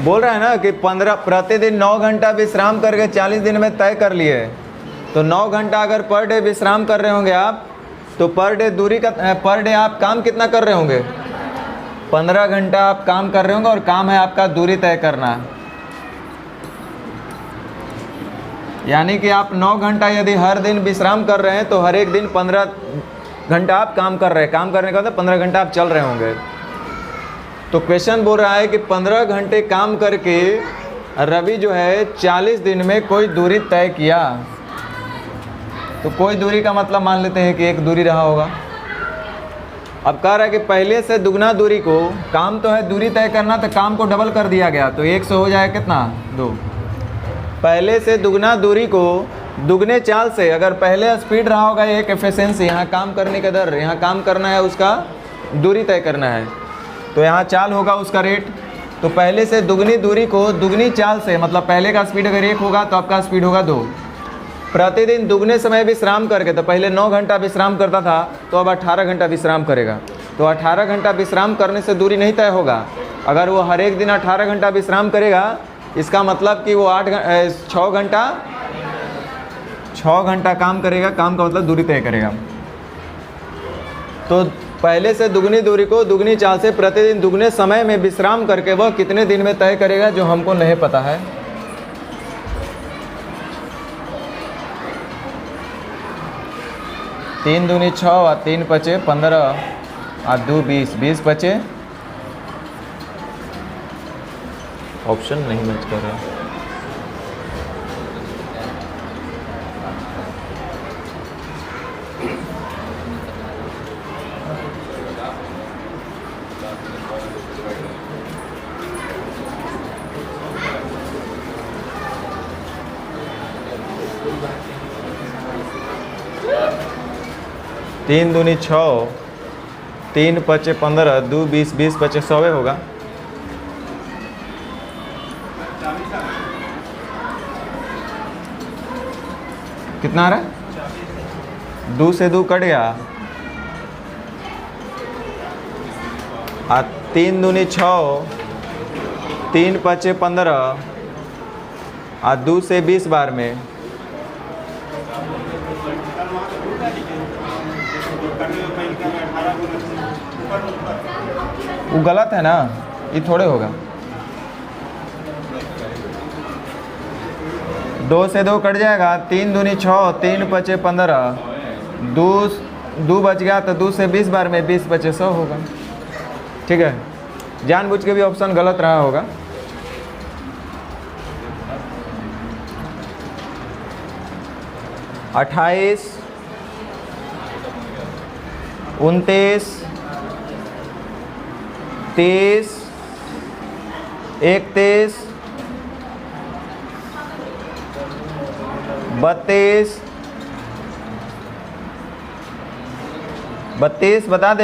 बोल रहा है ना कि 15 प्रतिदिन 9 घंटा विश्राम करके 40 दिन में तय कर लिए। तो 9 घंटा अगर पर डे विश्राम कर रहे होंगे आप, तो पर डे आप काम कितना कर रहे होंगे? 15 घंटा आप काम कर रहे होंगे, और काम है आपका दूरी तय करना। यानी कि आप 9 घंटा यदि हर दिन विश्राम कर रहे हैं, तो हर एक दिन 15 घंटा आप काम कर रहे हैं। काम करने का मतलब 15 घंटा आप चल रहे होंगे। तो क्वेश्चन बोल रहा है कि 15 घंटे काम करके रवि जो है 40 दिन में कोई दूरी तय किया। तो कोई दूरी का मतलब मान लेते हैं कि एक दूरी रहा होगा। अब कह रहा है कि पहले से दुगना दूरी को, काम तो है दूरी तय करना, तो काम को डबल कर दिया गया, तो 1 से हो जाए कितना? 2। पहले से दुगना दूरी को दुगने चाल से, अगर पहले स्पीड रहा होगा एक एफिशिएंसी, यहाँ काम करने का दर, यहाँ काम करना है उसका दूरी तय करना है, तो यहाँ चाल होगा उसका रेट। तो पहले से दुगनी दूरी को दुगनी चाल से, मतलब पहले का स्पीड अगर 1 होगा तो आपका स्पीड होगा 2। प्रतिदिन दुगने समय विश्राम करके, तो पहले 9 घंटा विश्राम करता था, तो अब 18 घंटा विश्राम करेगा। तो 18 घंटा विश्राम करने से दूरी नहीं तय होगा। अगर वो हर एक दिन 18 घंटा विश्राम करेगा, इसका मतलब कि वो 6 घंटा काम करेगा। काम का मतलब दूरी तय करेगा। तो पहले से दुगनी दूरी को दुगनी चाल से प्रतिदिन दुगने समय में विश्राम करके वह कितने दिन में तय करेगा, जो हमको नहीं पता है। तीन दूनी 6 और 3 पचे 15 और 2 20, 20 पचे। ऑप्शन नहीं मैच कर रहा। तीन दूनी 6, 3 पचे 15, 2 20, 20 पचे 100 होगा। कितना आ रहा है? 2 से 2 कट गया। 3 दूनी 6, 3 पचे 15 और 2 से 20 बार में। वो गलत है ना, ये थोड़े होगा। 2 से 2 कट जाएगा। 3 दूनी 6, 3 पचे 15, 2 बच गया, तो 2 से 20 बार में 20 पचे 100 होगा। ठीक है, जानबूझ के भी ऑप्शन गलत रहा होगा। अट्ठाईस, 29, 30, 31, 32 बता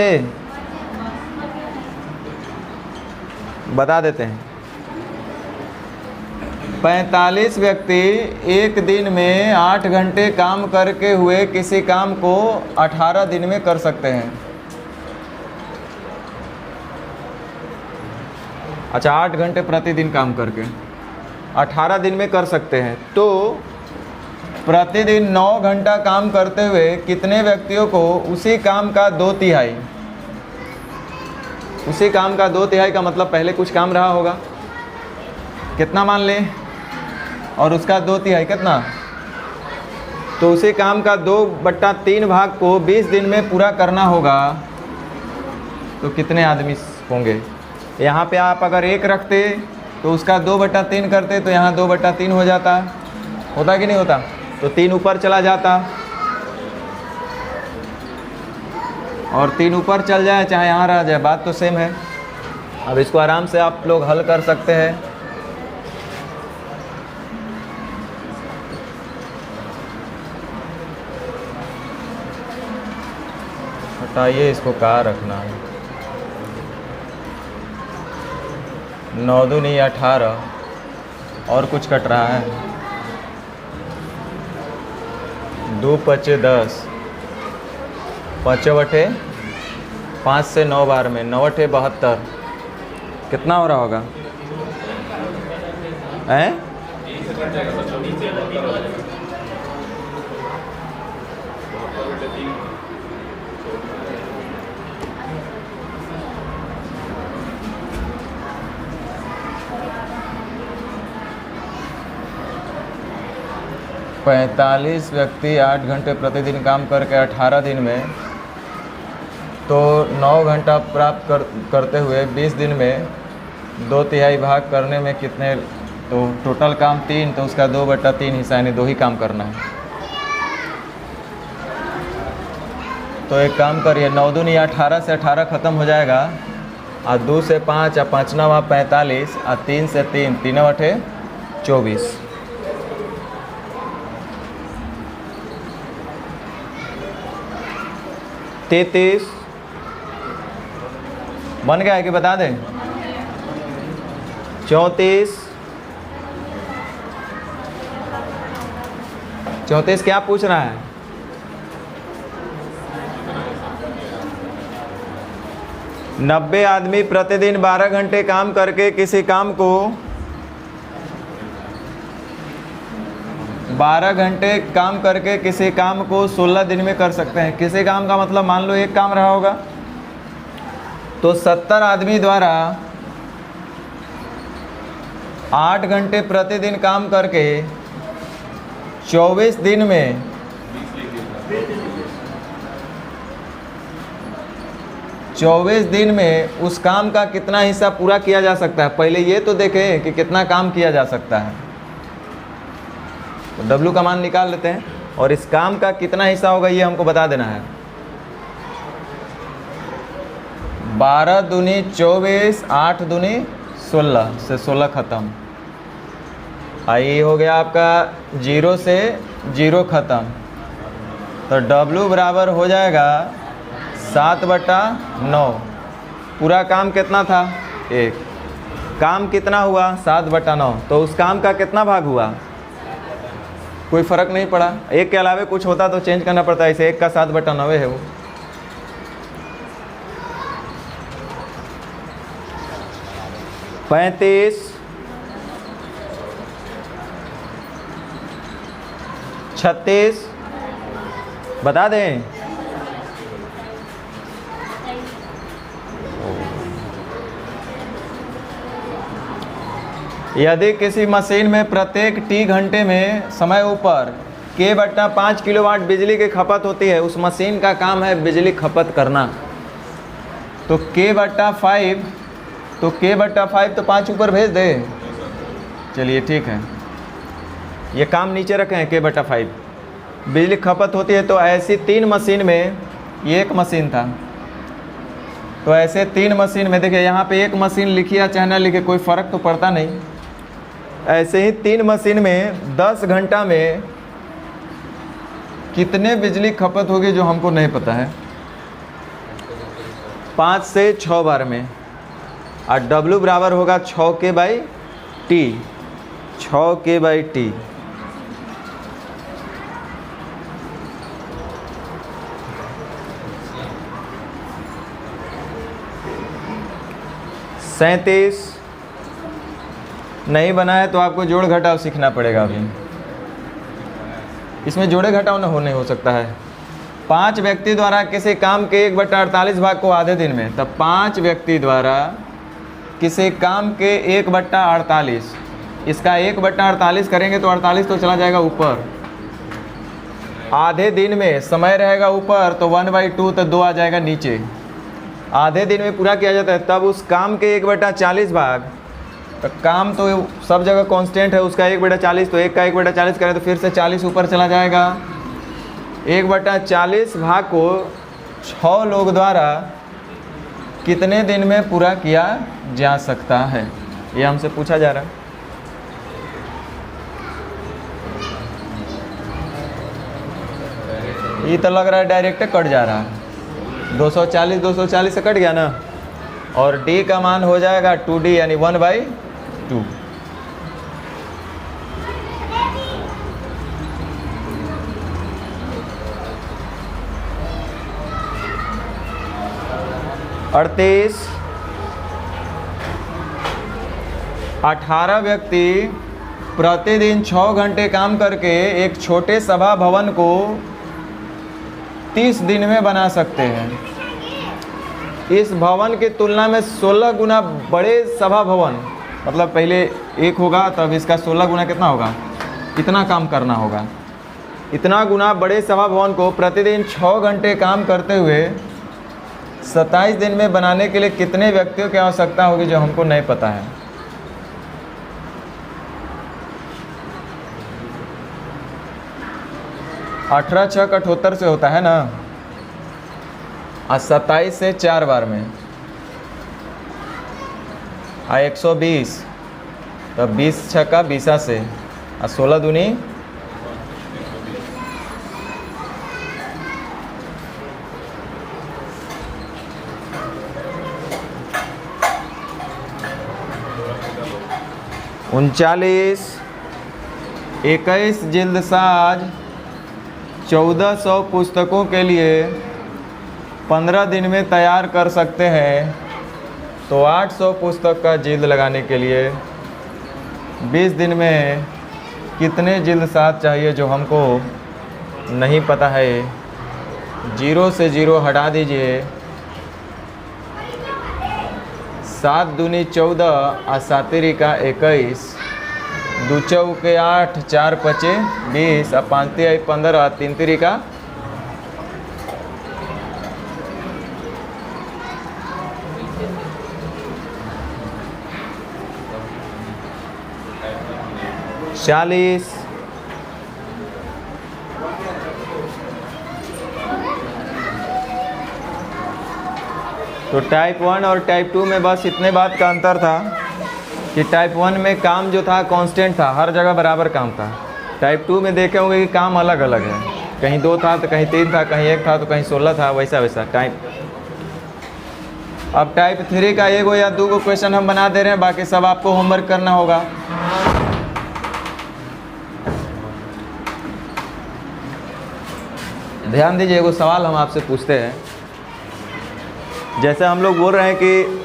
देते हैं। 45 व्यक्ति एक दिन में 8 घंटे काम करके हुए किसी काम को 18 दिन में कर सकते हैं। अच्छा, 8 घंटे प्रतिदिन काम करके 18 दिन में कर सकते हैं। तो प्रतिदिन 9 घंटा काम करते हुए कितने व्यक्तियों को उसी काम का 2/3, उसी काम का 2/3 का मतलब पहले कुछ काम रहा होगा, कितना मान लें, और उसका 2/3 कितना, तो उसी काम का 2/3 भाग को 20 दिन में पूरा करना होगा। तो कितने आदमी होंगे? यहाँ पे आप अगर 1 रखते तो उसका 2/3 करते, तो यहाँ 2/3 हो जाता, होता कि नहीं होता? तो 3 ऊपर चला जाता, और 3 ऊपर चल जाए चाहे यहाँ रह जाए, बात तो सेम है। अब इसको आराम से आप लोग हल कर सकते हैं। हटाइए इसको, कहाँ रखना है। 9 दूनी 18, और कुछ कट रहा है। 2 पचे 10, 5 बटे 5 से 9 बार में 9 बटे 72, कितना हो रहा होगा? हैं? 45 व्यक्ति 8 घंटे प्रतिदिन काम करके 18 दिन में, तो 9 घंटा प्राप्त करते हुए 20 दिन में 2/3 भाग करने में कितने, तो टोटल काम 3, तो उसका 2/3 हिस्सा यानी 2 ही काम करना है। तो एक काम करिए, 9 दूनी 18 से 18 ख़त्म हो जाएगा, और 2 से 5 और 5 नवा 45 और 3 से 3 3 अठे 24। तैतीस बन गया है कि बता दें? 34 क्या पूछ रहा है? नब्बे आदमी प्रतिदिन 12 घंटे काम करके किसी काम को 12 घंटे काम करके किसी काम को 16 दिन में कर सकते हैं। किसी काम का मतलब मान लो एक काम रहा होगा, तो 70 आदमी द्वारा 8 घंटे प्रतिदिन काम करके 24 दिन में 24 दिन में उस काम का कितना हिस्सा पूरा किया जा सकता है। पहले ये तो देखें कि कितना काम किया जा सकता है। तो W का मान निकाल लेते हैं, और इस काम का कितना हिस्सा होगा ये हमको बता देना है। 12 दूनी 24, 8 दूनी 16 से 16 ख़त्म। ये हो गया आपका 0 से 0 ख़त्म। तो W बराबर हो जाएगा 7/9। पूरा काम कितना था? 1। काम कितना हुआ? 7/9। तो उस काम का कितना भाग हुआ? कोई फ़र्क नहीं पड़ा। 1 के अलावे कुछ होता तो चेंज करना पड़ता है। इसे 1 का 7/9 है वो। पैंतीस 36 बता दें? यदि किसी मशीन में प्रत्येक टी घंटे में समय ऊपर K/5 किलोवाट बिजली की खपत होती है, उस मशीन का काम है बिजली खपत करना। तो K/5, तो K/5 तो 5 ऊपर भेज दे। चलिए ठीक है, ये काम नीचे रखे हैं। K/5 बिजली खपत होती है। तो ऐसी 3 मशीन में, ये एक मशीन था, तो ऐसे 3 मशीन में देखिए, यहाँ पे एक मशीन लिखी या चाहे ना लिखे कोई फ़र्क तो पड़ता नहीं। ऐसे ही 3 मशीन में 10 घंटा में कितने बिजली खपत होगी जो हमको नहीं पता है। 5 से 6 बार में, और W बराबर होगा 6K/T। 6K/T। सैंतीस नहीं बना है तो आपको जोड़ घटाव सीखना पड़ेगा। अभी इसमें जोड़े घटाव नहीं हो सकता है। 5 व्यक्ति द्वारा किसी काम के 1/48 भाग को आधे दिन में, तब 5 व्यक्ति द्वारा किसी काम के 1/48, इसका 1/48 करेंगे तो 48 तो चला जाएगा ऊपर। आधे दिन में समय रहेगा ऊपर, तो 1/2 तो 2 आ जाएगा नीचे। आधे दिन में पूरा किया जाता है, तब उस काम के 1/40 भाग, तो काम तो सब जगह कांस्टेंट है, उसका 1/40, तो 1 का 1/40 करें तो फिर से 40 ऊपर चला जाएगा। 1/40 भाग को 6 लोग द्वारा कितने दिन में पूरा किया जा सकता है, ये हमसे पूछा जा रहा है। ये तो लग रहा है डायरेक्ट कट जा रहा है। 240 से कट गया ना, और D का मान हो जाएगा 2D यानी 1/2। अड़तीस 18 व्यक्ति प्रतिदिन 6 घंटे काम करके एक छोटे सभा भवन को 30 दिन में बना सकते हैं। इस भवन की तुलना में 16 गुना बड़े सभा भवन, मतलब पहले एक होगा तब इसका 16 गुना कितना होगा, इतना काम करना होगा। इतना गुना बड़े सभा भवन को प्रतिदिन 6 घंटे काम करते हुए 27 दिन में बनाने के लिए कितने व्यक्तियों की आवश्यकता होगी, जो हमको नहीं पता है। अठारह 6 78 से होता है ना, और 27 से 4 बार में 120, तब 20 6 का 20 से, और 16 दूनी 39, 21 जिल्दसाज 1400 पुस्तकों के लिए 15 दिन में तैयार कर सकते हैं, तो 800 पुस्तक का जिल्द लगाने के लिए 20 दिन में कितने जिल्दसाज चाहिए, जो हमको नहीं पता है। 0 से 0 हटा दीजिए। 7 दूनी 14 और 7 का 21, 2 चौके 8, 4 पचे 20 और 5 तिहाई 15 और 3 तिरी का 40। तो टाइप 1 और टाइप 2 में बस इतने बात का अंतर था कि टाइप 1 में काम जो था कांस्टेंट था, हर जगह बराबर काम था। टाइप 2 में देखे होंगे कि काम अलग अलग है, कहीं 2 था तो कहीं 3 था, कहीं 1 था तो कहीं 16 था, वैसा वैसा टाइप। अब टाइप 3 का 1 या 2 क्वेश्चन हम बना दे रहे हैं, बाकी सब आपको होमवर्क करना होगा। ध्यान दीजिए, वो सवाल हम आपसे पूछते हैं। जैसे हम लोग बोल रहे हैं कि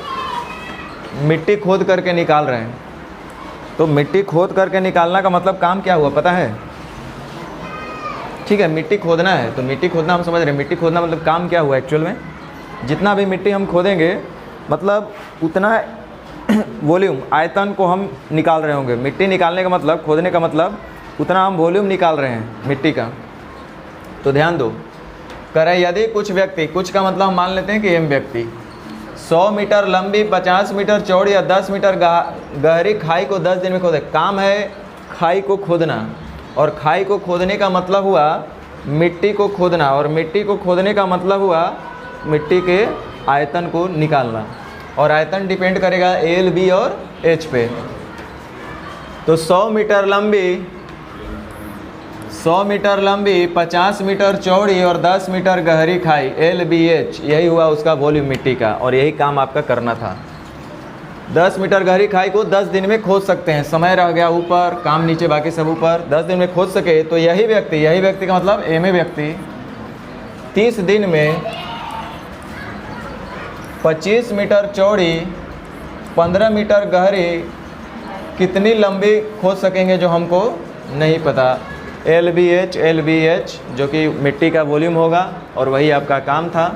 मिट्टी खोद करके निकाल रहे हैं, तो मिट्टी खोद करके निकालना का मतलब काम क्या हुआ पता है? ठीक है, मिट्टी खोदना है, तो मिट्टी खोदना हम समझ रहे हैं। मिट्टी खोदना मतलब काम क्या हुआ एक्चुअल में? जितना भी मिट्टी हम खोदेंगे मतलब उतना वॉल्यूम, आयतन को हम निकाल रहे होंगे। मिट्टी निकालने का मतलब, खोदने का मतलब उतना हम वॉल्यूम निकाल रहे हैं मिट्टी का। तो ध्यान दो, करें यदि कुछ व्यक्ति, कुछ का मतलब हम मान लेते हैं कि एम व्यक्ति 100 मीटर लंबी, 50 मीटर चौड़ी या 10 मीटर गहरी खाई को 10 दिन में खोदे। काम है खाई को खोदना, और खाई को खोदने का मतलब हुआ मिट्टी को खोदना, और मिट्टी को खोदने का मतलब हुआ मिट्टी के आयतन को निकालना, और आयतन डिपेंड करेगा एल, बी और एच पे। तो 100 मीटर लंबी 50 मीटर चौड़ी और 10 मीटर गहरी खाई, एल बी एच, यही हुआ उसका वॉल्यूम मिट्टी का, और यही काम आपका करना था। 10 मीटर गहरी खाई को 10 दिन में खोद सकते हैं। समय रह गया ऊपर, काम नीचे, बाकी सब ऊपर। 10 दिन में खोद सके तो यही व्यक्ति का मतलब एम ए व्यक्ति 30 दिन में 25 मीटर चौड़ी 15 मीटर गहरी कितनी लंबी खोद सकेंगे, जो हमको नहीं पता। एल बी एच जो कि मिट्टी का वॉल्यूम होगा, और वही आपका काम था।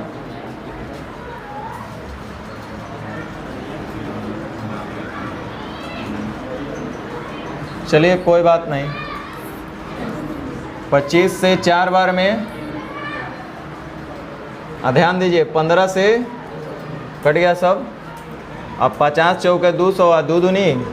चलिए कोई बात नहीं, 25 से 4 बार में, ध्यान दीजिए 15 से कट गया सब। अब 50 चौके 200 और 2 दूनी 1।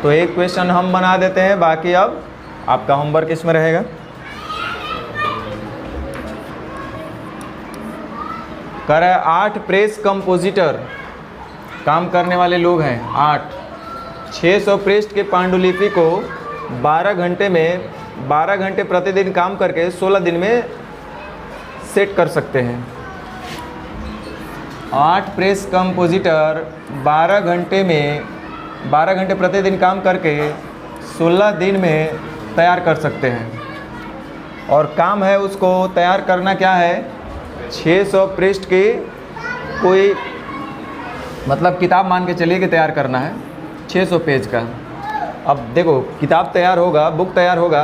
तो एक क्वेश्चन हम बना देते हैं, बाकी अब आपका होमवर्क इसमें रहेगा। कर 8 प्रेस कंपोजिटर काम करने वाले लोग हैं, 8 600 पृष्ठ के पांडुलिपि को 12 घंटे प्रतिदिन काम करके 16 दिन में सेट कर सकते हैं। 8 प्रेस कंपोजिटर 12 घंटे प्रतिदिन काम करके 16 दिन में तैयार कर सकते हैं, और काम है उसको तैयार करना क्या है, 600 पृष्ठ की कोई मतलब किताब मान के चलिए कि तैयार करना है 600 पेज का। अब देखो किताब तैयार होगा, बुक तैयार होगा,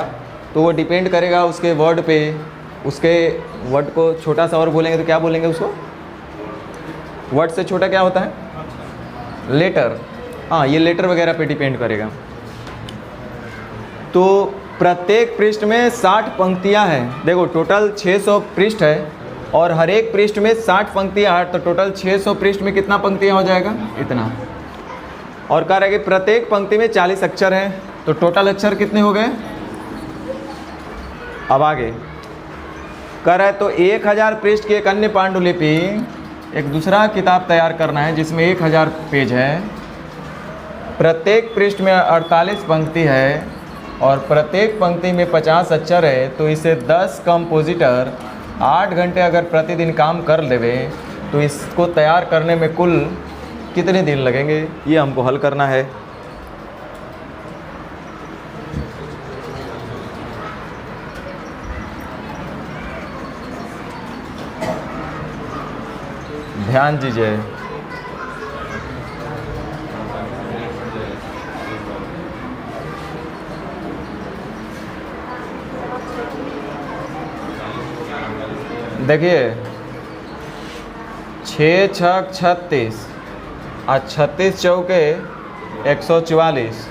तो वो डिपेंड करेगा उसके वर्ड पे। उसके वर्ड को छोटा सा और बोलेंगे तो क्या बोलेंगे उसको, वर्ड से छोटा क्या होता है, लेटर। हाँ, ये लेटर वगैरह पे डिपेंड करेगा। तो प्रत्येक पृष्ठ में 60 पंक्तियाँ हैं। देखो टोटल 600 पृष्ठ है और हर एक पृष्ठ में 60 पंक्तियाँ हैं, तो टोटल 600 पृष्ठ में कितना पंक्तियाँ हो जाएगा, इतना। और कह रहा है कि प्रत्येक पंक्ति में 40 अक्षर हैं, तो टोटल अक्षर कितने हो गए। अब आगे कह रहा है तो 1000 पृष्ठ की एक अन्य पांडुलिपि, एक दूसरा किताब तैयार करना है जिसमें 1000 पेज है, प्रत्येक पृष्ठ में 48 पंक्ति है और प्रत्येक पंक्ति में 50 अक्षर है। तो इसे 10 कंपोजिटर 8 घंटे अगर प्रतिदिन काम कर लेवे तो इसको तैयार करने में कुल कितने दिन लगेंगे, ये हमको हल करना है। ध्यान दीजिए, देखिए 6 छक 36 और 36 चौके 144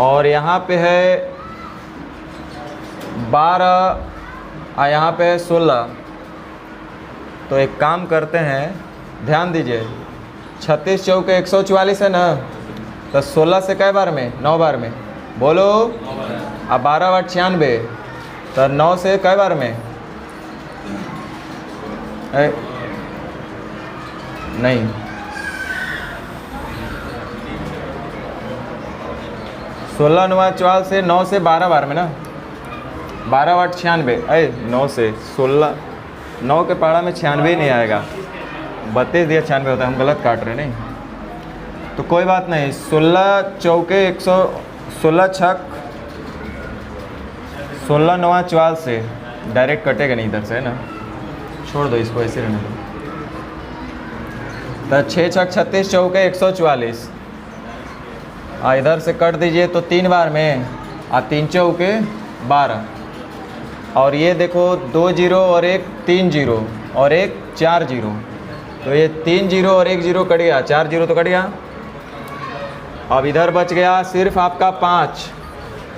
और यहाँ पे है 12 और यहाँ पे है 16। तो एक काम करते हैं, ध्यान दीजिए, 36 चौके 144 है ना, तो 16 से कई बार में, 9 बार में बोलो, अब 12 बार 96, तो 9 से कई बार में, नहीं 16 9 44 से 9 से 12 बार में ना, 12 बार 96, 9 से 16, 9 के पहाड़ा में 96 नहीं आएगा, 32 दिया 96 होता है, हम गलत काट रहे नहीं, तो कोई बात नहीं। 16 चौके 116 छक 16 9 44 से डायरेक्ट कटेगा नहीं इधर से, है ना, छोड़ दो इसको, ऐसे रहने दो। तो 6 छक 36 चौके 144, इधर से कट दीजिए तो 3 बार में, 3 चौके 12, और ये देखो 2 जीरो और एक 3 जीरो और एक 4 जीरो, तो ये 3 जीरो और 1 जीरो कट गया, 4 जीरो तो कट गया। अब इधर बच गया सिर्फ आपका 5,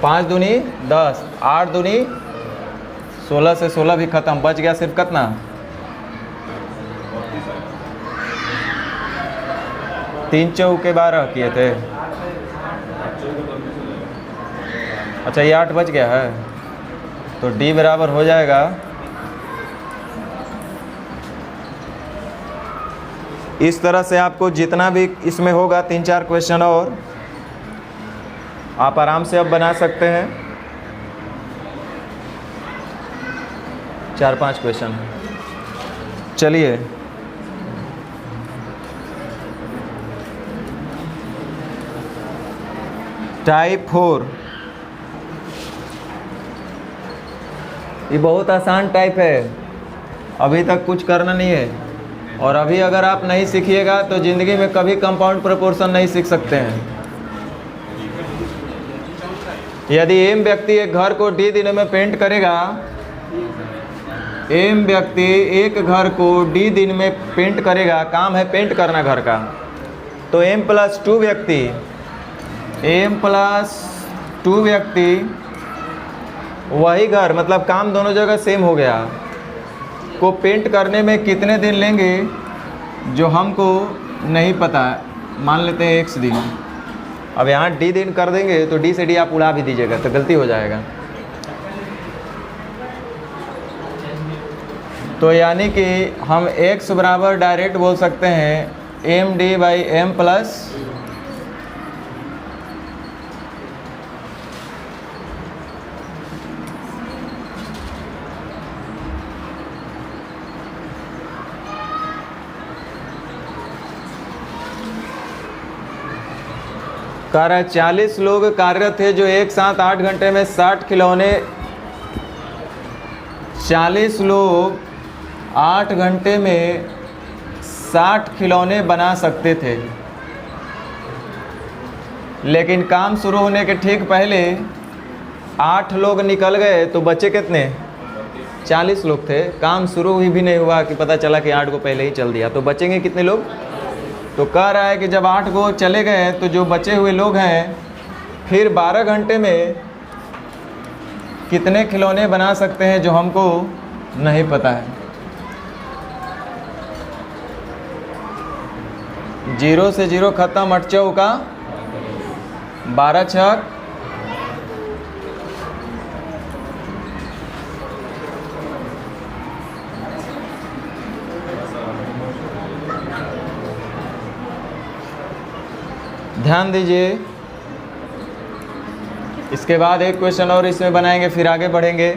5 दूनी 10, 8 दूनी 16 से 16 भी खत्म, बच गया सिर्फ कितना, 3 चौके 12 किए थे। अच्छा ये 8 बच गया है, तो D बराबर हो जाएगा इस तरह से। आपको जितना भी इसमें होगा 3-4 क्वेश्चन और आप आराम से अब बना सकते हैं, 4-5 क्वेश्चन। चलिए टाइप 4, ये बहुत आसान टाइप है, अभी तक कुछ करना नहीं है, और अभी अगर आप नहीं सीखिएगा तो ज़िंदगी में कभी कंपाउंड प्रोपोर्शन नहीं सीख सकते हैं। यदि एम व्यक्ति एक घर को D दिनों में पेंट करेगा, एम व्यक्ति एक घर को D दिन में पेंट करेगा, काम है पेंट करना घर का, तो m+2 व्यक्ति, m+2 व्यक्ति वही घर, मतलब काम दोनों जगह सेम हो गया, को पेंट करने में कितने दिन लेंगे, जो हमको नहीं पता, मान लेते हैं x दिन। अब यहाँ D दिन कर देंगे तो D से D आप उड़ा भी दीजिएगा तो गलती हो जाएगा। तो यानी कि हम x बराबर डायरेक्ट बोल सकते हैं md/m प्लस कह रहा है 40 लोग कार्यरत थे जो एक साथ 8 घंटे में 60 खिलौने 40 लोग 8 घंटे में 60 खिलौने बना सकते थे, लेकिन काम शुरू होने के ठीक पहले 8 लोग निकल गए तो बचे कितने? 40 लोग थे। काम शुरू ही भी नहीं हुआ कि पता चला कि 8 को पहले ही चल दिया, तो बचेंगे कितने लोग? तो कह रहा है कि जब 8 को चले गए तो जो बचे हुए लोग हैं फिर 12 घंटे में कितने खिलौने बना सकते हैं, जो हमको नहीं पता है। 0 से 0 खत्म, 8 चौका 12 छक 12। ध्यान दीजिए, इसके बाद एक क्वेश्चन और इसमें बनाएंगे, फिर आगे बढ़ेंगे।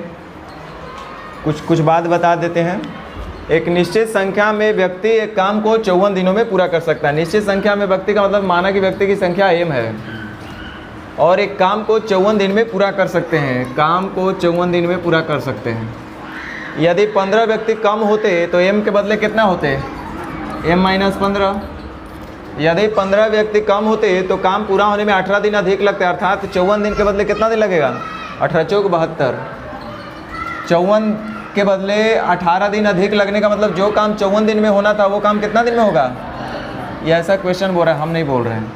कुछ बात बता देते हैं। एक निश्चित संख्या में व्यक्ति एक काम को 54 दिनों में पूरा कर सकता है। निश्चित संख्या में व्यक्ति का मतलब माना कि व्यक्ति की संख्या m है और एक काम को 54 दिन में पूरा कर सकते हैं। काम को 54 दिन में पूरा कर सकते हैं। यदि 15 व्यक्ति कम होते तो m के बदले कितना होते? m-15। यदि 15 व्यक्ति कम होते तो काम पूरा होने में 18 दिन अधिक लगते, अर्थात 54 दिन के बदले कितना दिन लगेगा? 18 चौक 72। 54 के बदले 18 दिन अधिक लगने का मतलब जो काम 54 दिन में होना था वो काम कितना दिन में होगा? ये ऐसा क्वेश्चन बोल रहा है, हम नहीं बोल रहे हैं।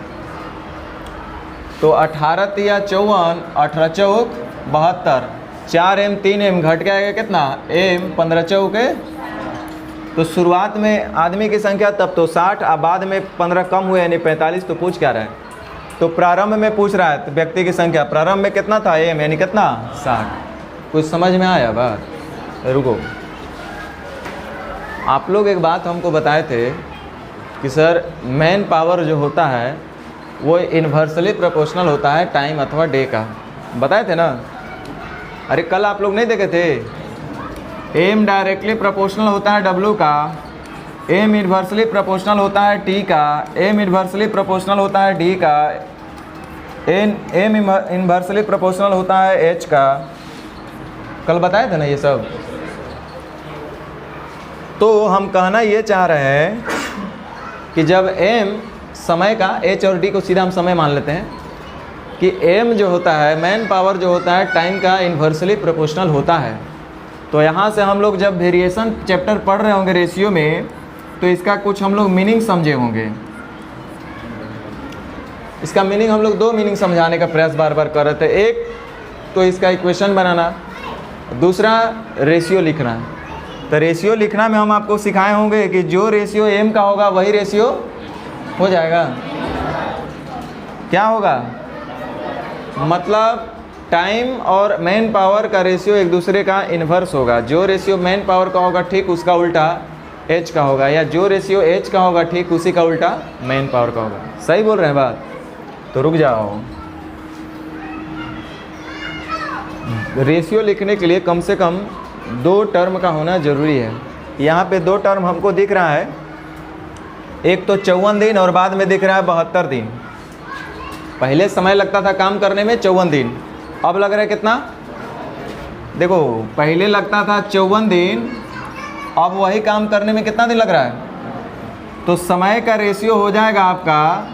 तो 18 तिया 54, 18 चौक 72, 4m 3m घट के आएगा कितना? m 15 चौके। तो शुरुआत में आदमी की संख्या तब तो 60, अब बाद में 15 कम हुए यानी 45। तो पूछ क्या रहा है? तो प्रारंभ में पूछ रहा है व्यक्ति की संख्या, प्रारंभ में कितना था? m यानी कितना? 60। कुछ समझ में आया बात? रुको, आप लोग एक बात हमको बताए थे कि सर मैन पावर जो होता है वो इन्वर्सली प्रोपोर्शनल होता है टाइम अथवा डे का, बताए थे ना? अरे कल आप लोग नहीं देखे थे? m डायरेक्टली प्रोपोर्शनल होता है w का, m इन्वर्सली प्रोपोर्शनल होता है t का, m इन्वर्सली प्रोपोर्शनल होता है d का, m इन्वर्सली प्रोपोर्शनल होता है h का। कल बताए थे ना ये सब? तो हम कहना ये चाह रहे हैं कि जब m समय का, h और d को सीधा हम समय मान लेते हैं कि m जो होता है, मैन पावर जो होता है, टाइम का इन्वर्सली प्रोपोर्शनल होता है। तो यहाँ से हम लोग जब वेरिएशन चैप्टर पढ़ रहे होंगे रेशियो में, तो इसका कुछ हम लोग मीनिंग समझे होंगे। इसका मीनिंग हम लोग 2 मीनिंग समझाने का प्रयास बार बार कर रहे थे। एक तो इसका इक्वेशन बनाना, दूसरा रेशियो लिखना। तो रेशियो लिखना में हम आपको सिखाए होंगे कि जो रेशियो m का होगा वही रेशियो हो जाएगा। क्या होगा? मतलब टाइम और मैन पावर का रेशियो एक दूसरे का इन्वर्स होगा। जो रेशियो मैन पावर का होगा ठीक उसका उल्टा h का होगा, या जो रेशियो h का होगा ठीक उसी का उल्टा मैन पावर का होगा। सही बोल रहे हैं बात? तो रुक जाओ, रेशियो लिखने के लिए कम से कम 2 टर्म का होना ज़रूरी है। यहाँ पे 2 टर्म हमको दिख रहा है, एक तो 54 दिन और बाद में दिख रहा है 72 दिन। पहले समय लगता था काम करने में 54 दिन, अब लग रहा है कितना? देखो, पहले लगता था 54 दिन, अब वही काम करने में कितना दिन लग रहा है? तो समय का रेशियो हो जाएगा आपका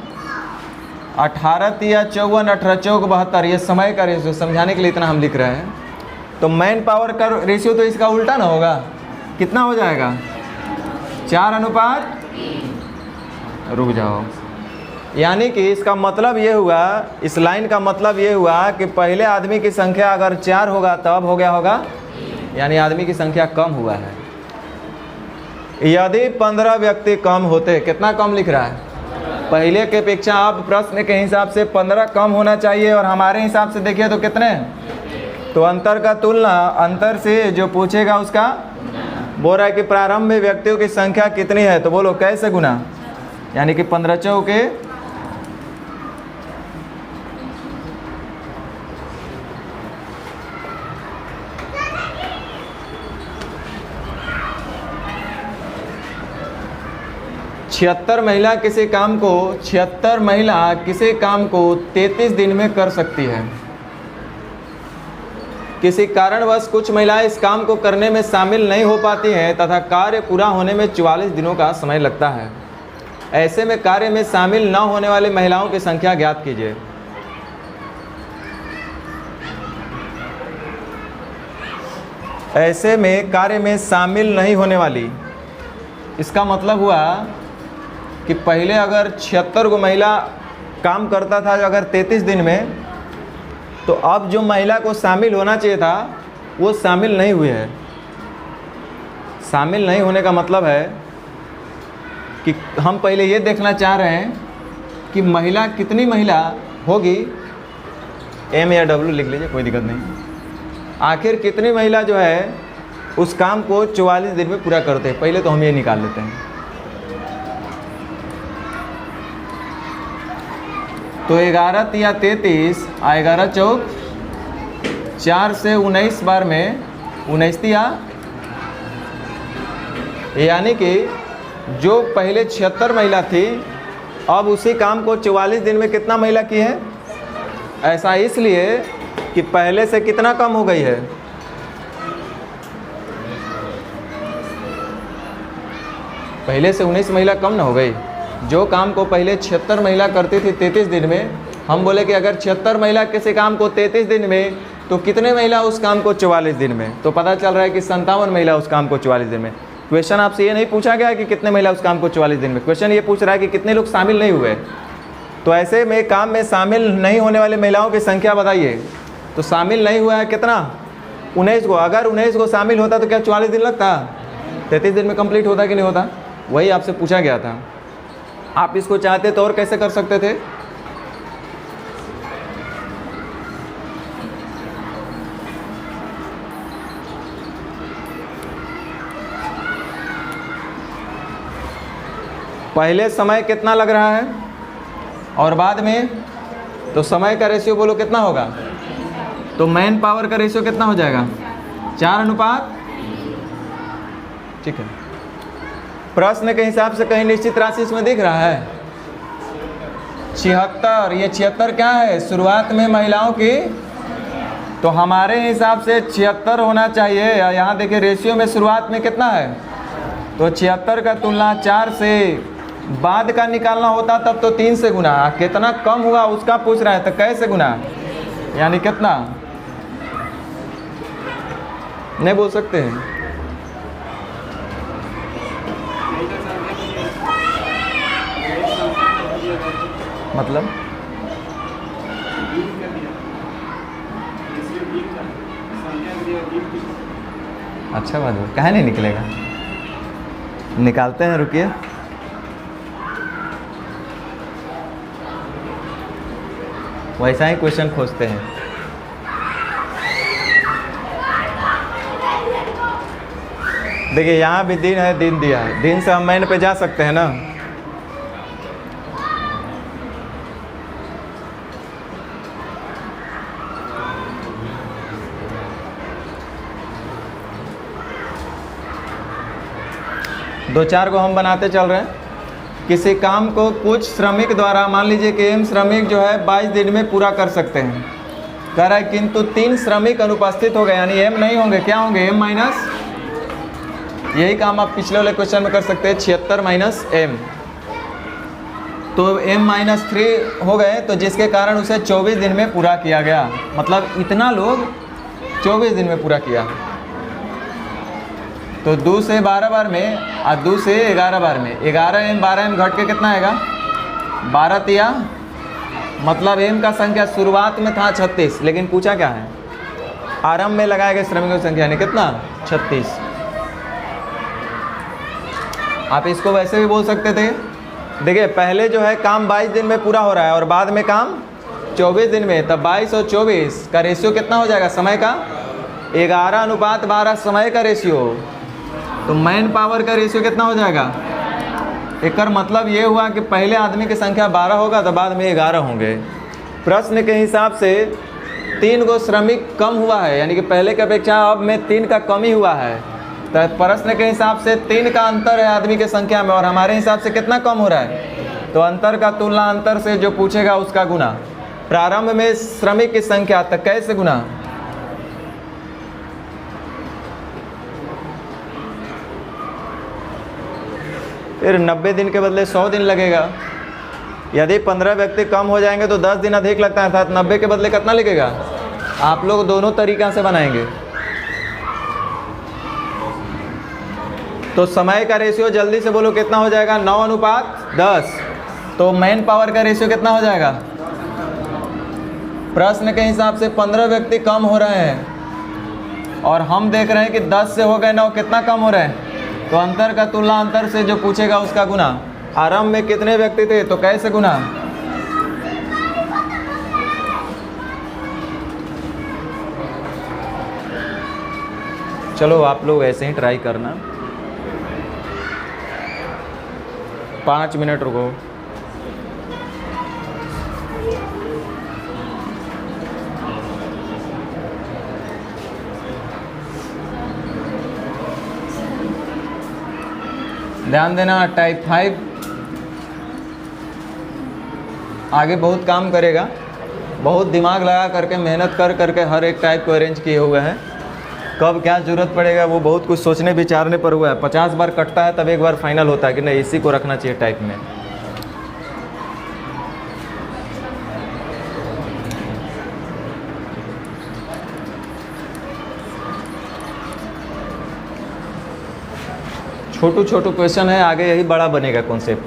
18 तिया 54, 18 चौक 72। ये समय का रेशियो समझाने के लिए इतना हम लिख रहे हैं। तो मैन पावर का रेशियो तो इसका उल्टा ना होगा, कितना हो जाएगा? 4:3। रुक जाओ, यानी कि इसका मतलब ये हुआ, इस लाइन का मतलब ये हुआ कि पहले आदमी की संख्या अगर 4 होगा तब हो गया होगा, यानी आदमी की संख्या कम हुआ है। यदि 15 व्यक्ति कम होते, कितना कम लिख रहा है? पहले के अपेक्षा अब प्रश्न के हिसाब से 15 कम होना चाहिए, और हमारे हिसाब से देखिए तो कितने? तो अंतर का तुलना, अंतर से जो पूछेगा उसका बोल रहा है कि प्रारंभ में व्यक्तियों की संख्या कितनी है, तो बोलो कैसे गुना? यानी कि 15 चौके 76 महिला किसी काम को 76 महिला किसी काम को 33 दिन में कर सकती है। किसी कारणवश कुछ महिलाएं इस काम को करने में शामिल नहीं हो पाती हैं तथा कार्य पूरा होने में 44 दिनों का समय लगता है। ऐसे में कार्य में शामिल न होने वाली महिलाओं की संख्या ज्ञात कीजिए। ऐसे में कार्य में शामिल नहीं होने वाली, इसका मतलब हुआ कि पहले अगर 76 को महिला काम करता था अगर 33 दिन में, तो अब जो महिला को शामिल होना चाहिए था वो शामिल नहीं हुए है। शामिल नहीं होने का मतलब है कि हम पहले ये देखना चाह रहे हैं कि महिला कितनी महिला होगी, एम या डब्ल्यू लिख लीजिए कोई दिक्कत नहीं, आखिर कितनी महिला जो है उस काम को 44 दिन में पूरा करते हैं। पहले तो हम ये निकाल लेते हैं। तो 11 या 33 11 चौक 4 से 19 बार में 19 या, यानी कि जो पहले 76 महिला थी अब उसी काम को 44 दिन में कितना महिला की है। ऐसा इसलिए कि पहले से कितना कम हो गई है, पहले से 19 महिला कम ना हो गई। जो काम को पहले 76 महिला करती थी 33 दिन में, हम बोले कि अगर 76 महिला किसी काम को 33 दिन में, तो कितने महिला उस काम को 44 दिन में। तो पता चल रहा है कि 57 महिला उस काम को 44 दिन में। क्वेश्चन आपसे ये नहीं पूछा गया कि कितने महिला उस काम को 44 दिन में, क्वेश्चन ये पूछ रहा है कि कितने लोग शामिल नहीं हुए। तो ऐसे में काम में शामिल नहीं होने वाली महिलाओं की संख्या बताइए। तो शामिल नहीं हुआ है कितना, 19 को। अगर 19 को शामिल होता तो क्या 44 दिन लगता, 33 दिन में कंप्लीट होता कि नहीं होता, वही आपसे पूछा गया था। आप इसको चाहते तो और कैसे कर सकते थे, पहले समय कितना लग रहा है और बाद में, तो समय का रेशियो बोलो कितना होगा, तो मैन पावर का रेशियो कितना हो जाएगा 4:, ठीक है। प्रश्न के हिसाब से कहीं निश्चित राशि इसमें दिख रहा है 76। ये 76 क्या है, शुरुआत में महिलाओं की, तो हमारे हिसाब से 76 होना चाहिए। यहाँ देखिए रेशियो में शुरुआत में कितना है, तो 76 का तुलना 4 से बाद का निकालना होता तब तो 3 से गुना। कितना कम हुआ उसका पूछ रहा है, तो कैसे गुना, यानी कितना, नहीं बोल सकते हैं। मतलब अच्छा बात है, कहाँ नहीं निकलेगा, निकालते हैं, रुकिए। वैसा ही क्वेश्चन खोजते हैं। देखिए यहाँ भी दिन है, दिन दिया है, दिन से हम मैन पे जा सकते हैं ना। दो चार को हम बनाते चल रहे हैं। किसी काम को कुछ श्रमिक द्वारा, मान लीजिए कि एम श्रमिक जो है 22 दिन में पूरा कर सकते हैं, कह रहा है, किंतु 3 श्रमिक अनुपस्थित हो गए, यानी एम नहीं होंगे, क्या होंगे, एम माइनस। यही काम आप पिछले वाले क्वेश्चन में कर सकते हैं, 76 माइनस एम, तो एम -3 हो गए, तो जिसके कारण उसे 24 दिन में पूरा किया गया। मतलब इतना लोग 24 दिन में पूरा किया। तो 2 से 12 बार में और 2 से 11 बार में 11 एम 12 एम घट के कितना आएगा 12 तिया, मतलब एम का संख्या शुरुआत में था 36, लेकिन पूछा क्या है, आरंभ में लगाए गए श्रमिकों की संख्या यानी कितना 36। आप इसको वैसे भी बोल सकते थे, देखिए पहले जो है काम 22 दिन में पूरा हो रहा है और बाद में काम 24 दिन में, तब 22 और 24 का रेशियो कितना हो जाएगा, समय का 11:12 समय का रेशियो। तो मैन पावर का रेशियो कितना हो जाएगा, एक मतलब ये हुआ कि पहले आदमी की संख्या 12 होगा तो बाद में 11 होंगे। प्रश्न के हिसाब से 3 गो श्रमिक कम हुआ है, यानी कि पहले की अपेक्षा अब में 3 का कमी हुआ है। तो प्रश्न के हिसाब से 3 का अंतर है आदमी की संख्या में, और हमारे हिसाब से कितना कम हो रहा है, तो अंतर का तुलना अंतर से जो पूछेगा उसका गुना। प्रारंभ में श्रमिक की संख्या तो कैसे गुना, फिर 90 दिन के बदले 100 दिन लगेगा। यदि 15 व्यक्ति कम हो जाएंगे तो 10 दिन अधिक लगता है, अर्थात 90 के बदले कितना लगेगा। आप लोग दोनों तरीक़ा से बनाएंगे। तो समय का रेशियो जल्दी से बोलो कितना हो जाएगा, 9:10। तो मैन पावर का रेशियो कितना हो जाएगा। प्रश्न के हिसाब से 15 व्यक्ति कम हो रहे हैं और हम देख रहे हैं कि 10 से हो गए 9, कितना कम हो रहे हैं। तो अंतर का तुलना अंतर से जो पूछेगा उसका गुना। आरंभ में कितने व्यक्ति थे तो कैसे गुना। चलो आप लोग ऐसे ही ट्राई करना। 5 मिनट रुको। ध्यान देना, टाइप 5 आगे बहुत काम करेगा, बहुत दिमाग लगा करके मेहनत कर करके हर एक टाइप को अरेंज किए हुए हैं। कब क्या ज़रूरत पड़ेगा वो बहुत कुछ सोचने विचारने पर हुआ है। 50 बार कटता है तब एक बार फाइनल होता है कि नहीं इसी को रखना चाहिए टाइप में। छोटू छोटू क्वेश्चन है, आगे यही बड़ा बनेगा कॉन्सेप्ट।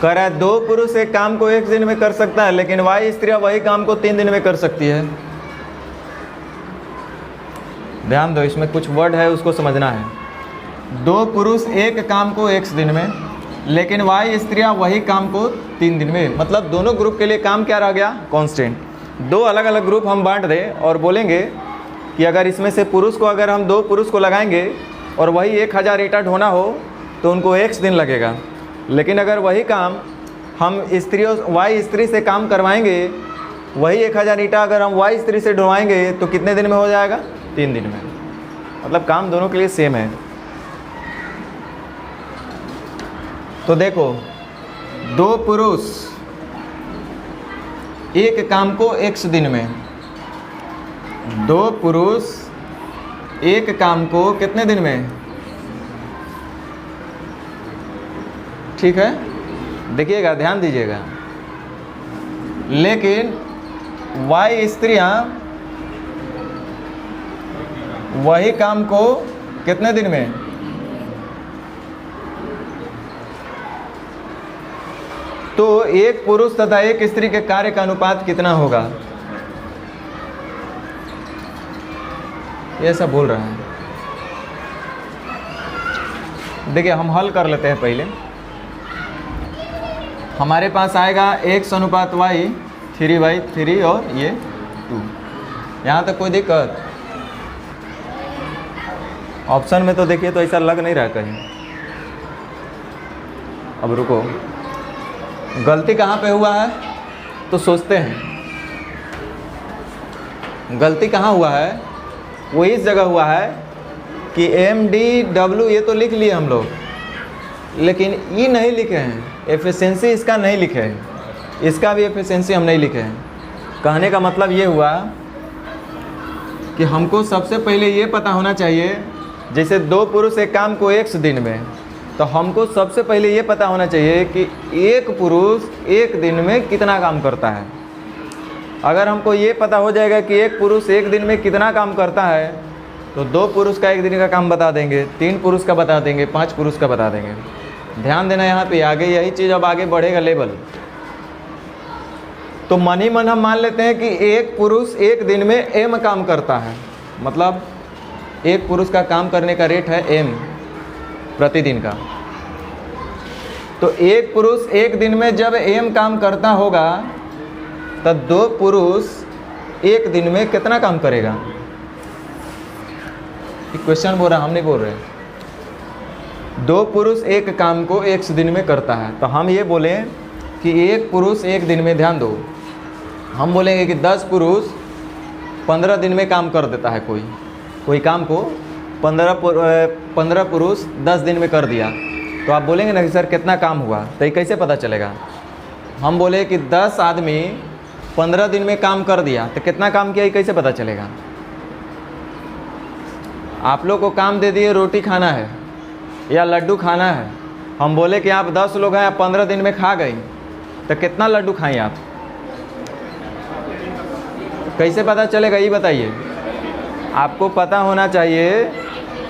कह रहा है 2 पुरुष एक काम को 1 दिन में कर सकता है, लेकिन वाई स्त्रियां वही काम को 3 दिन में कर सकती है। ध्यान दो, इसमें कुछ वर्ड है उसको समझना है। 2 पुरुष एक काम को 1 दिन में, लेकिन वाई स्त्रियां वही काम को 3 दिन में। मतलब दोनों ग्रुप के लिए काम क्या रह गया, कांस्टेंट। 2 अलग अलग ग्रुप हम बांट दें और बोलेंगे कि अगर इसमें से पुरुष को अगर हम 2 पुरुष को लगाएंगे और वही 1000 ईंटा ढोना हो तो उनको 1 दिन लगेगा। लेकिन अगर वही काम हम स्त्रियों वाई स्त्री से काम करवाएंगे, वही 1000 ईंटा अगर हम वाई स्त्री से ढोवाएंगे तो कितने दिन में हो जाएगा, 3 दिन में। मतलब काम दोनों के लिए सेम है। तो देखो 2 पुरुष एक काम को 1 दिन में, 2 पुरुष एक काम को कितने दिन में, ठीक है, देखिएगा ध्यान दीजिएगा। लेकिन वाई स्त्रियां वही काम को कितने दिन में, तो एक पुरुष तथा एक स्त्री के कार्य का अनुपात कितना होगा, ये सब बोल रहा है। देखिए हम हल कर लेते हैं पहले। हमारे पास आएगा x अनुपात y 3/3 और ये 2। यहाँ तक कोई दिक्कत? ऑप्शन में तो देखिए तो ऐसा लग नहीं रहा कहीं। अब रुको, गलती कहाँ पे हुआ है तो सोचते हैं। गलती कहाँ हुआ है, वो इस जगह हुआ है कि MDW ये तो लिख लिए हम लोग, लेकिन ई नहीं लिखे हैं, एफिशिएंसी इसका नहीं लिखे हैं, इसका भी एफिशिएंसी हम नहीं लिखे हैं। कहने का मतलब ये हुआ कि हमको सबसे पहले ये पता होना चाहिए, जैसे 2 पुरुष एक काम को 1 दिन में, तो हमको सबसे पहले ये पता होना चाहिए कि एक पुरुष 1 दिन में कितना काम करता है। अगर हमको ये पता हो जाएगा कि एक पुरुष 1 दिन में कितना काम करता है, तो 2 पुरुष का 1 दिन का काम बता देंगे, 3 पुरुष का बता देंगे, 5 पुरुष का बता देंगे। ध्यान देना यहाँ पे, आगे यही चीज़ अब आगे बढ़ेगा लेवल। तो मन ही मन हम मान लेते हैं कि एक पुरुष 1 दिन में m काम करता है, मतलब एक पुरुष का काम करने का रेट है m प्रतिदिन का। तो एक पुरुष 1 दिन में जब m काम करता होगा तब 2 पुरुष 1 दिन में कितना काम करेगा। क्वेश्चन बोल रहा, हम नहीं बोल रहे। 2 पुरुष एक काम को 1 दिन में करता है, तो हम ये बोले कि एक पुरुष 1 दिन में, ध्यान दो, हम बोलेंगे कि 10 पुरुष 15 दिन में काम कर देता है। कोई काम को 15 पुरुष 10 दिन में कर दिया, तो आप बोलेंगे ना कि सर कितना काम हुआ, तो ये कैसे पता चलेगा। हम बोले कि 10 आदमी 15 दिन में काम कर दिया, तो कितना काम किया ये कैसे पता चलेगा। आप लोग को काम दे दिए रोटी खाना है, या लड्डू खाना है, हम बोले कि आप 10 लोग हैं, आप 15 दिन में खा गई, तो कितना लड्डू खाएं आप? कैसे पता चलेगा ये बताइए? आपको पता होना चाहिए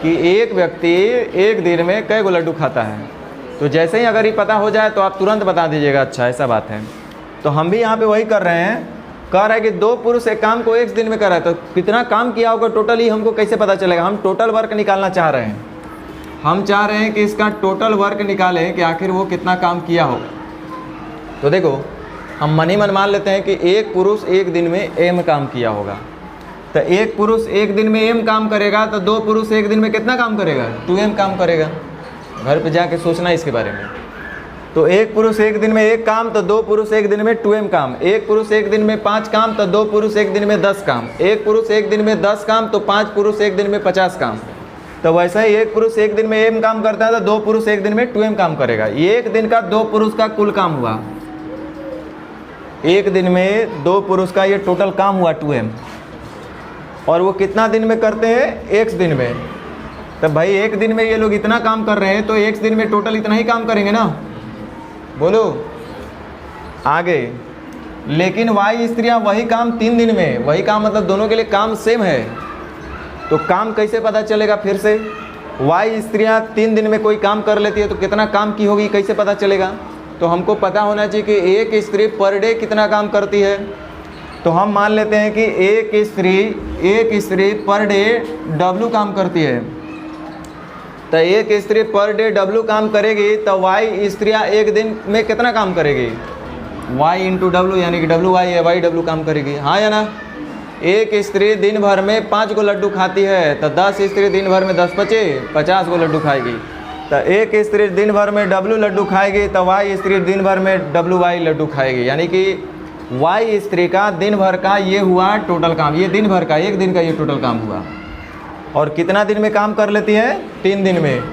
कि एक व्यक्ति एक दिन में कई गो लड्डू खाता है। तो जैसे ही अगर ये पता हो जाए तो आप तुरंत बता दीजिएगा, अच्छा ऐसा बात है। तो हम भी यहाँ पे वही कर रहे हैं, कह रहा है कि 2 पुरुष एक काम को एक दिन में कर रहा है, तो कितना काम किया होगा टोटली हमको कैसे पता चलेगा? हम टोटल वर्क निकालना चाह रहे हैं, हम चाह रहे हैं कि इसका टोटल वर्क निकालें कि आखिर वो कितना काम किया होगा। तो देखो, हम मन ही मन मान लेते हैं कि एक पुरुष एक दिन में m काम किया होगा, तो एक पुरुष एक दिन में m काम करेगा, तो 2 पुरुष एक दिन में कितना काम करेगा? 2m काम करेगा। घर पे जाके सोचना इसके बारे में। तो एक पुरुष एक दिन में 1 काम, तो 2 पुरुष एक दिन में 2m काम। एक पुरुष एक दिन में 5 काम, तो 2 पुरुष एक दिन में 10 काम। एक पुरुष एक दिन में 10 काम, तो 5 पुरुष एक दिन में 50 काम। तो वैसा ही एक पुरुष एक दिन में m काम करता है, तो 2 पुरुष एक दिन में 2m काम करेगा। एक दिन का 2 पुरुष का कुल काम हुआ, एक दिन में 2 पुरुष का ये टोटल काम हुआ 2m। और वो कितना दिन में करते हैं? एक दिन में। तब भाई एक दिन में ये लोग इतना काम कर रहे हैं, तो एक दिन में टोटल इतना ही काम करेंगे ना? बोलो आगे। लेकिन वाई स्त्रियां वही काम 3 दिन में, वही काम मतलब दोनों के लिए काम सेम है, तो काम कैसे पता चलेगा? फिर से वाई स्त्रियां 3 दिन में कोई काम कर लेती है, तो कितना काम की होगी कैसे पता चलेगा? तो हमको पता होना चाहिए कि एक स्त्री पर डे कितना काम करती है। तो हम मान लेते हैं कि एक स्त्री पर डे W काम करती है, तो एक स्त्री पर डे W काम करेगी, तो वाई स्त्रियाँ एक दिन में कितना काम करेगी? Y इंटू W, यानी कि WY या YW काम करेगी, हाँ या ना? एक स्त्री दिन भर में 5 गो लड्डू खाती है, तो 10 स्त्री दिन भर में 10 बचे 50 गो लड्डू खाएगी। तो एक स्त्री दिन भर में W लड्डू खाएगी, तो Y स्त्री दिन भर में WY लड्डू खाएगी, यानी कि Y स्त्री का दिन भर का ये हुआ टोटल काम, ये दिन भर का, एक दिन का ये टोटल काम हुआ। और कितना दिन में काम कर लेती है? 3 दिन में।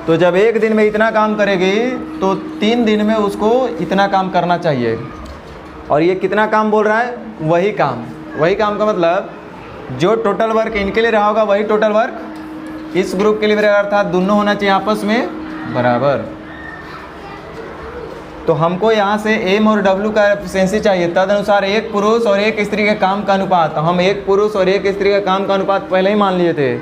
तो जब एक दिन में इतना काम करेगी, तो 3 दिन में उसको इतना काम करना चाहिए। और ये कितना काम बोल रहा है? वही काम। वही काम का मतलब जो टोटल वर्क इनके लिए रहा होगा वही टोटल वर्क इस ग्रुप के लिए रहेगा, अर्थात दोनों होना चाहिए आपस में बराबर। तो हमको यहाँ से m और w का एफिशिएंसी चाहिए, तदनुसार एक पुरुष और एक स्त्री के काम का अनुपात। हम एक पुरुष और एक स्त्री के काम का अनुपात पहले ही मान लिए थे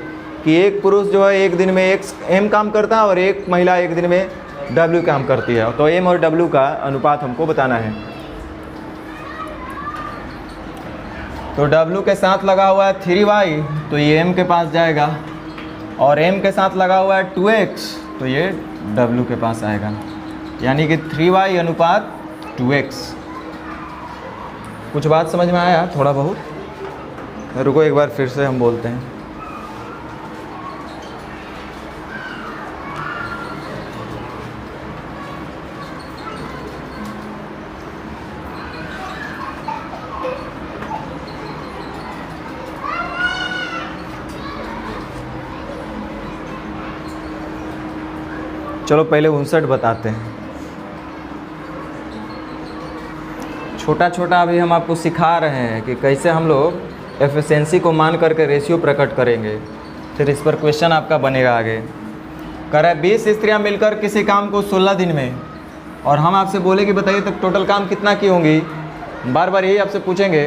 कि एक पुरुष जो है एक दिन में एक m काम करता है और एक महिला एक दिन में w काम करती है। तो m और w का अनुपात हमको बताना है। तो w के साथ लगा हुआ है 3y, तो ये m के पास जाएगा, और m के साथ लगा हुआ है 2x, तो ये w के पास आएगा, यानी कि 3y अनुपात 2x। कुछ बात समझ में आया? थोड़ा बहुत? रुको एक बार फिर से हम बोलते हैं। चलो पहले 59 बताते हैं। छोटा छोटा अभी हम आपको सिखा रहे हैं कि कैसे हम लोग एफिशिएंसी को मान करके रेशियो प्रकट करेंगे, फिर इस पर क्वेश्चन आपका बनेगा आगे। कह रहा है 20 स्त्रियां मिलकर किसी काम को 16 दिन में, और हम आपसे बोले कि बताइए तब टोटल काम कितना की होंगी। बार बार यही आपसे पूछेंगे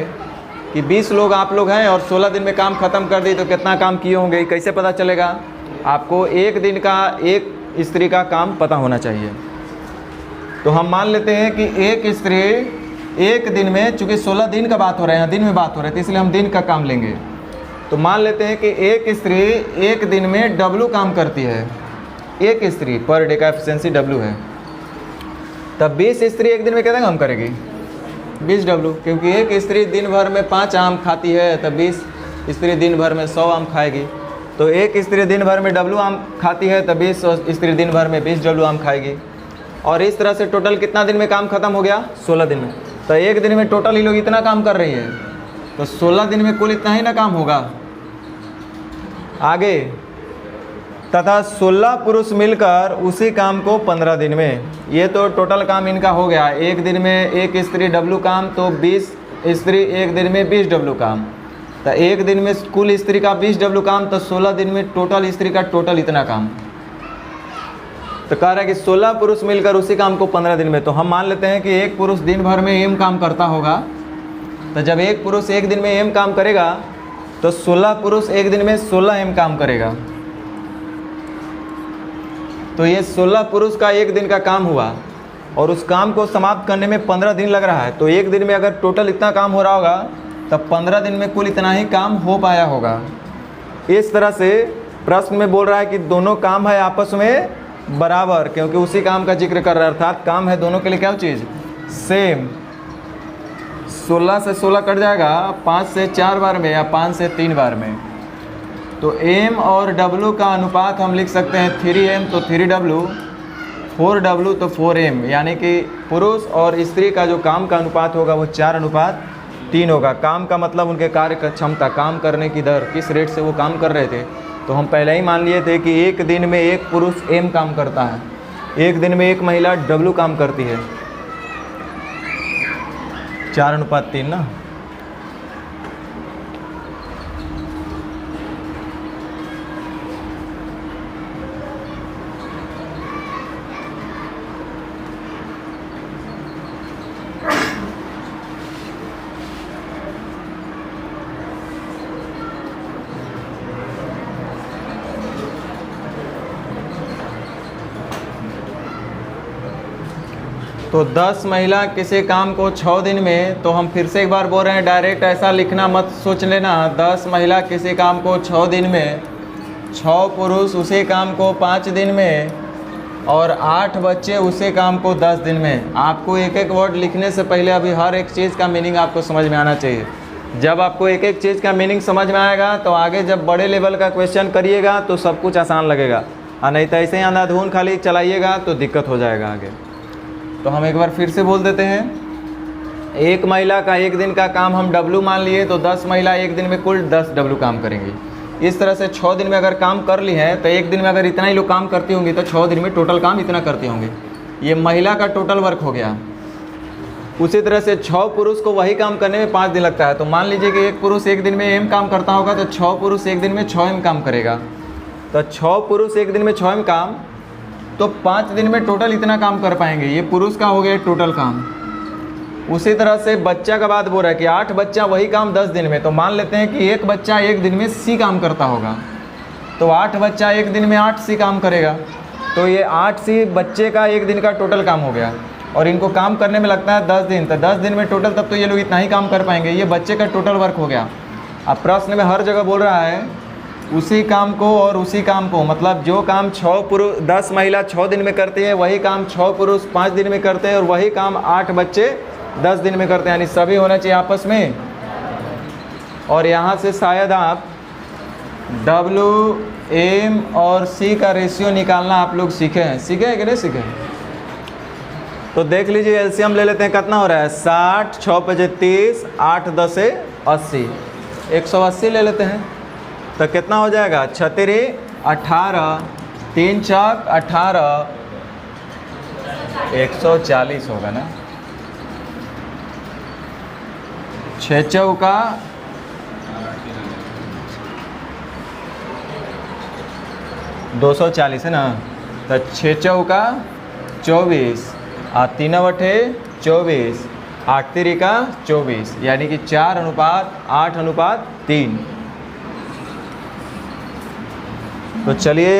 कि 20 लोग आप लोग हैं और 16 दिन में काम ख़त्म कर दी, तो कितना काम किए होंगे, कैसे पता चलेगा? आपको एक दिन का एक स्त्री का काम पता होना चाहिए। तो हम मान लेते हैं कि एक स्त्री एक दिन में, चूँकि 16 दिन का बात हो रहा है, यहाँ दिन में बात हो रहा है, तो इसलिए हम दिन का काम लेंगे। तो मान लेते हैं कि एक स्त्री एक दिन में W काम करती है, एक स्त्री पर डे का एफिशिएंसी W है। तब 20 स्त्री एक दिन में कितना काम करेगी? 20 W, क्योंकि एक स्त्री दिन भर में 5 आम खाती है, तब 20 स्त्री दिन भर में 100 आम खाएगी। तो एक स्त्री दिन भर में W आम खाती है, तब 20 स्त्री दिन भर में 20 W आम खाएगी। और इस तरह से टोटल कितना दिन में काम खत्म हो गया? 16 दिन में। तो एक दिन में टोटल ही लोग इतना काम कर रही है, तो 16 दिन में कुल इतना ही ना काम होगा। आगे, तथा 16 पुरुष मिलकर उसी काम को 15 दिन में। ये तो टोटल काम इनका हो गया। एक दिन में एक स्त्री W काम, तो 20 स्त्री एक दिन में 20 W काम। तो एक दिन में कुल स्त्री का 20 W काम, तो 16 दिन में टोटल स्त्री का टोटल इतना काम। तो कह रहा है कि 16 पुरुष मिलकर उसी काम को 15 दिन में, तो हम मान लेते हैं कि एक पुरुष दिन भर में m काम करता होगा। तो जब एक पुरुष एक दिन में m काम करेगा तो 16 पुरुष एक दिन में 16 m काम करेगा। तो ये 16 पुरुष का एक दिन का काम हुआ और उस काम को समाप्त करने में 15 दिन लग रहा है। तो एक दिन में अगर टोटल इतना काम हो रहा होगा तब 15 दिन में कुल इतना ही काम हो पाया होगा। इस तरह से प्रश्न में बोल रहा है कि दोनों काम है आपस में बराबर, क्योंकि उसी काम का जिक्र कर रहा है, अर्थात काम है दोनों के लिए क्या चीज़ सेम। 16 से 16 कट जाएगा 5 से 4 बार में या 5 से 3 बार में। तो m और w का अनुपात हम लिख सकते हैं 3m तो 3w, 4w तो 4m, यानी कि पुरुष और स्त्री का जो काम का अनुपात होगा वो 4:3 होगा। काम का मतलब उनके कार्य क्षमता, काम करने की दर, किस रेट से वो काम कर रहे थे। तो हम पहले ही मान लिए थे कि एक दिन में एक पुरुष m काम करता है, एक दिन में एक महिला w काम करती है। 4:3 ना। तो 10 महिला किसी काम को 6 दिन में, तो हम फिर से एक बार बोल रहे हैं, डायरेक्ट ऐसा लिखना मत सोच लेना। 10 महिला किसी काम को 6 दिन में, 6 पुरुष उसी काम को 5 दिन में और 8 बच्चे उसी काम को 10 दिन में। आपको एक एक वर्ड लिखने से पहले अभी हर एक चीज़ का मीनिंग आपको समझ में आना चाहिए। जब आपको एक एक चीज़ का मीनिंग समझ में आएगा तो आगे जब बड़े लेवल का क्वेश्चन करिएगा तो सब कुछ आसान लगेगा, और नहीं तो ऐसे ही अंधाधुन खाली चलाइएगा तो दिक्कत हो जाएगा आगे। तो हम एक बार फिर से बोल देते हैं। एक महिला का एक दिन का काम हम W मान लिए, तो 10 महिला एक दिन में कुल 10 W काम करेंगी। इस तरह से 6 दिन में अगर काम कर ली है तो एक दिन में अगर इतना ही लोग काम करती होंगी तो 6 दिन में टोटल काम इतना करती होंगी। ये महिला का टोटल वर्क हो गया। उसी तरह से 6 पुरुष को वही काम करने में 5 दिन लगता है। तो मान लीजिए कि एक पुरुष एक दिन में m काम करता होगा तो 6 पुरुष एक दिन में 6m काम करेगा। तो 6 पुरुष एक दिन में 6m काम, तो 5 दिन में टोटल इतना काम कर पाएंगे। ये पुरुष का हो गया टोटल काम। उसी तरह से बच्चा का बात बोल रहा है कि 8 बच्चा वही काम 10 दिन में, तो मान लेते हैं कि एक बच्चा एक दिन में C काम करता होगा, तो 8 बच्चा एक दिन में 8C काम करेगा। तो ये 8C बच्चे का एक दिन का टोटल काम हो गया, और इनको काम करने में लगता है 10 दिन, तो 10 दिन में टोटल तब तो ये लोग इतना ही काम कर पाएंगे। ये बच्चे का टोटल वर्क हो गया। अब प्रश्न में हर जगह बोल रहा है उसी काम को और उसी काम को, मतलब जो काम 10 महिला 6 दिन में करती है वही काम 6 पुरुष 5 दिन में करते हैं, और वही काम 8 बच्चे 10 दिन में करते हैं, यानी सभी होना चाहिए आपस में। और यहाँ से शायद आप W, M और C का रेशियो निकालना आप लोग सीखे हैं कि नहीं सीखे हैं? तो देख लीजिए, एलसीएम ले लेते हैं। कितना हो रहा है? 60, 6 × 30, 8 × 10 = 80, 180 ले लेते हैं। तो कितना हो जाएगा? 36, 18, 3 चौक 18, 140 होगा ना। 6 चौका 240 है ना। तो 6 चौका 24 और 3 बटे 24, 8 तिरिका 24, यानी कि 4:8:3। तो चलिए